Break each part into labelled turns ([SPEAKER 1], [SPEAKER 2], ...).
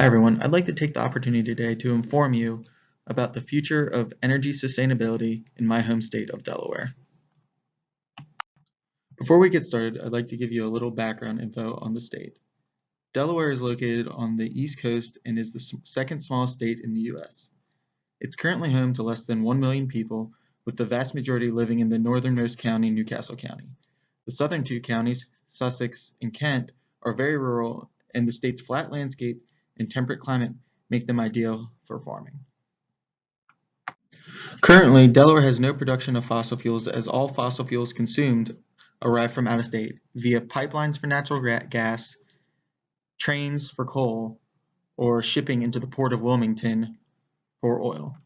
[SPEAKER 1] Hi everyone, I'd like to take the opportunity today to inform you about the future of energy sustainability in my home state of Delaware. Before we get started, I'd like to give you a little background info on the state. Delaware is located on the East Coast and is the second smallest state in the U.S. It's currently home to less than 1 million people, with the vast majority living in the northernmost county, Newcastle County. The southern two counties, Sussex and Kent, are very rural, and the state's flat landscape and temperate climate make them ideal for farming. Currently, Delaware has no production of fossil fuels as all fossil fuels consumed arrive from out of state via pipelines for natural gas, trains for coal, or shipping into the port of Wilmington for oil.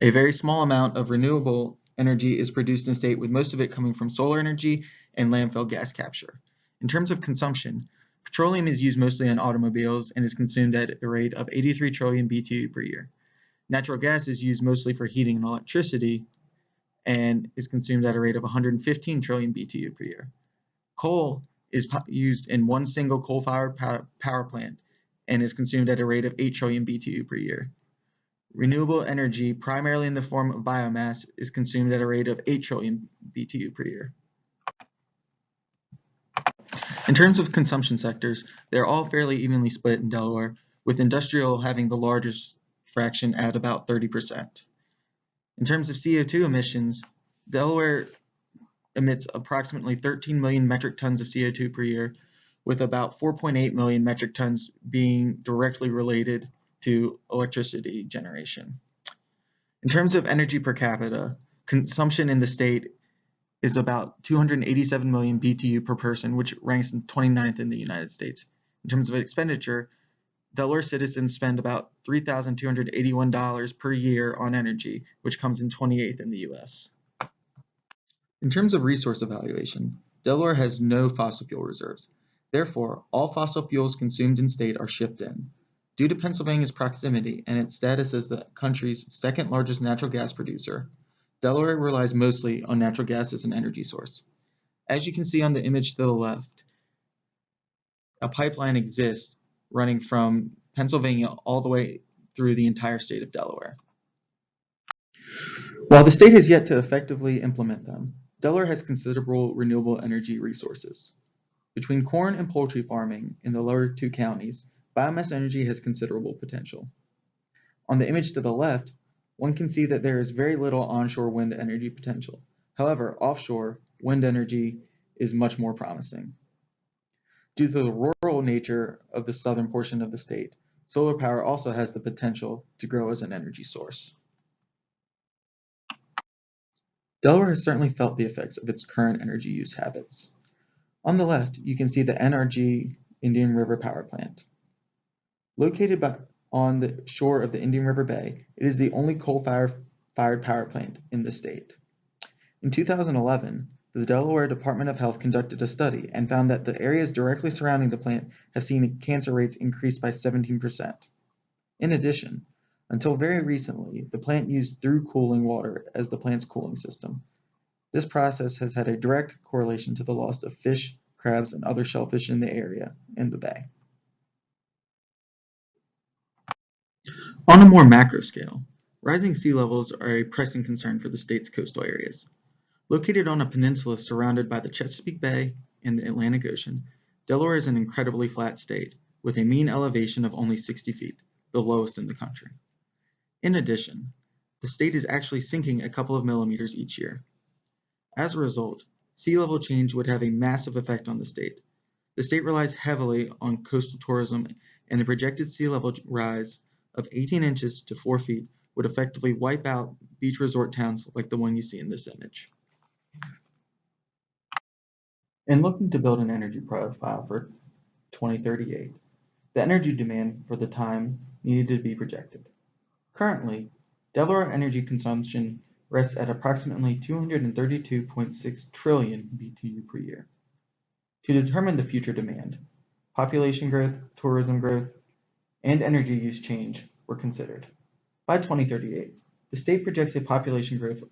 [SPEAKER 1] A very small amount of renewable energy is produced in the state, with most of it coming from solar energy and landfill gas capture. In terms of consumption, petroleum is used mostly in automobiles and is consumed at a rate of 83 trillion BTU per year. Natural gas is used mostly for heating and electricity and is consumed at a rate of 115 trillion BTU per year. Coal is used in one single coal-fired power plant and is consumed at a rate of 8 trillion BTU per year. Renewable energy, primarily in the form of biomass, is consumed at a rate of 8 trillion BTU per year. In terms of consumption sectors, they're all fairly evenly split in Delaware, with industrial having the largest fraction at about 30%. In terms of CO2 emissions, Delaware emits approximately 13 million metric tons of CO2 per year, with about 4.8 million metric tons being directly related to electricity generation. In terms of energy per capita, consumption in the state is about 287 million BTU per person, which ranks in 29th in the United States. In terms of expenditure, Delaware citizens spend about $3,281 per year on energy, which comes in 28th in the US. In terms of resource evaluation, Delaware has no fossil fuel reserves. Therefore, all fossil fuels consumed in state are shipped in. Due to Pennsylvania's proximity and its status as the country's second largest natural gas producer, Delaware relies mostly on natural gas as an energy source. As you can see on the image to the left, a pipeline exists running from Pennsylvania all the way through the entire state of Delaware. While the state has yet to effectively implement them, Delaware has considerable renewable energy resources. Between corn and poultry farming in the lower two counties, biomass energy has considerable potential. On the image to the left, one can see that there is very little onshore wind energy potential. However, offshore wind energy is much more promising. Due to the rural nature of the southern portion of the state, solar power also has the potential to grow as an energy source. Delaware has certainly felt the effects of its current energy use habits. On the left, you can see the NRG Indian River Power Plant. Located on the shore of the Indian River Bay, it is the only coal-fired power plant in the state. In 2011, the Delaware Department of Health conducted a study and found that the areas directly surrounding the plant have seen cancer rates increase by 17%. In addition, until very recently, the plant used through cooling water as the plant's cooling system. This process has had a direct correlation to the loss of fish, crabs, and other shellfish in the area in the bay. On a more macro scale, rising sea levels are a pressing concern for the state's coastal areas. Located on a peninsula surrounded by the Chesapeake Bay and the Atlantic Ocean, Delaware is an incredibly flat state, with a mean elevation of only 60 feet, the lowest in the country. In addition, the state is actually sinking a couple of millimeters each year. As a result, sea level change would have a massive effect on the state. The state relies heavily on coastal tourism, and the projected sea level rise of 18 inches to 4 feet would effectively wipe out beach resort towns like the one you see in this image. In looking to build an energy profile for 2038, the energy demand for the time needed to be projected. Currently, Delaware energy consumption rests at approximately 232.6 trillion BTU per year. To determine the future demand, population growth, tourism growth, and energy use change were considered. By 2038, the state projects a population growth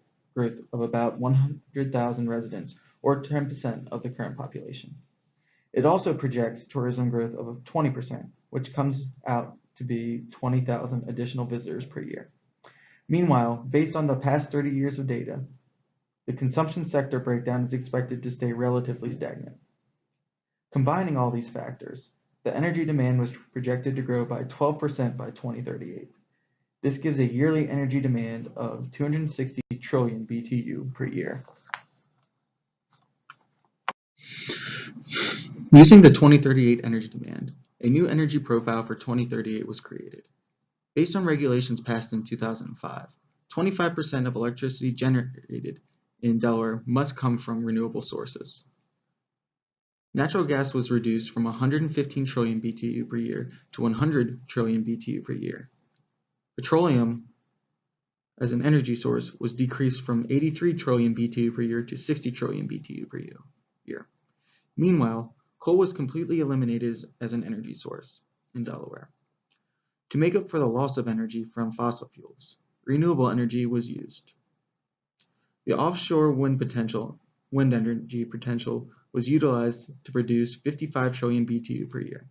[SPEAKER 1] of about 100,000 residents, or 10% of the current population. It also projects tourism growth of 20%, which comes out to be 20,000 additional visitors per year. Meanwhile, based on the past 30 years of data, the consumption sector breakdown is expected to stay relatively stagnant. Combining all these factors, the energy demand was projected to grow by 12% by 2038. This gives a yearly energy demand of 260 trillion BTU per year. Using the 2038 energy demand, a new energy profile for 2038 was created. Based on regulations passed in 2005, 25% of electricity generated in Delaware must come from renewable sources. Natural gas was reduced from 115 trillion BTU per year to 100 trillion BTU per year. Petroleum as an energy source was decreased from 83 trillion BTU per year to 60 trillion BTU per year. Meanwhile, coal was completely eliminated as an energy source in Delaware. To make up for the loss of energy from fossil fuels, renewable energy was used. The offshore wind energy potential was utilized to produce 55 trillion BTU per year.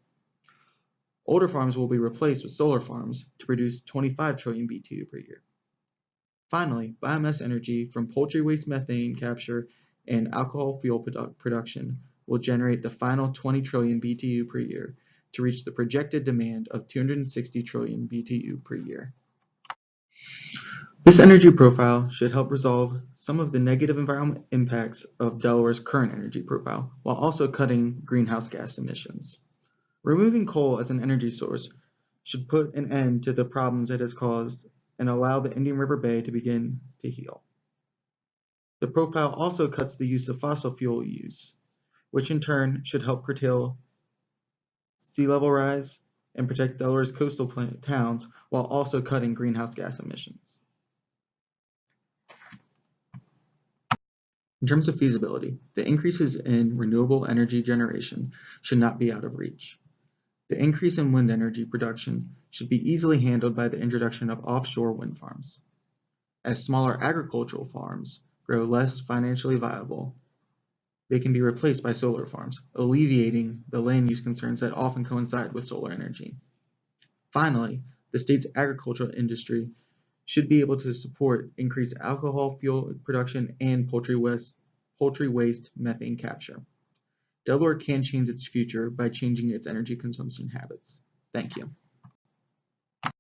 [SPEAKER 1] Older farms will be replaced with solar farms to produce 25 trillion BTU per year. Finally, biomass energy from poultry waste methane capture and alcohol fuel production will generate the final 20 trillion BTU per year to reach the projected demand of 260 trillion BTU per year. This energy profile should help resolve some of the negative environmental impacts of Delaware's current energy profile, while also cutting greenhouse gas emissions. Removing coal as an energy source should put an end to the problems it has caused and allow the Indian River Bay to begin to heal. The profile also cuts the use of fossil fuel use, which in turn should help curtail sea level rise and protect Delaware's coastal towns while also cutting greenhouse gas emissions. In terms of feasibility, the increases in renewable energy generation should not be out of reach. The increase in wind energy production should be easily handled by the introduction of offshore wind farms. As smaller agricultural farms grow less financially viable, they can be replaced by solar farms, alleviating the land use concerns that often coincide with solar energy. Finally, the state's agricultural industry should be able to support increased alcohol fuel production and poultry waste methane capture. Delaware can change its future by changing its energy consumption habits. Thank you.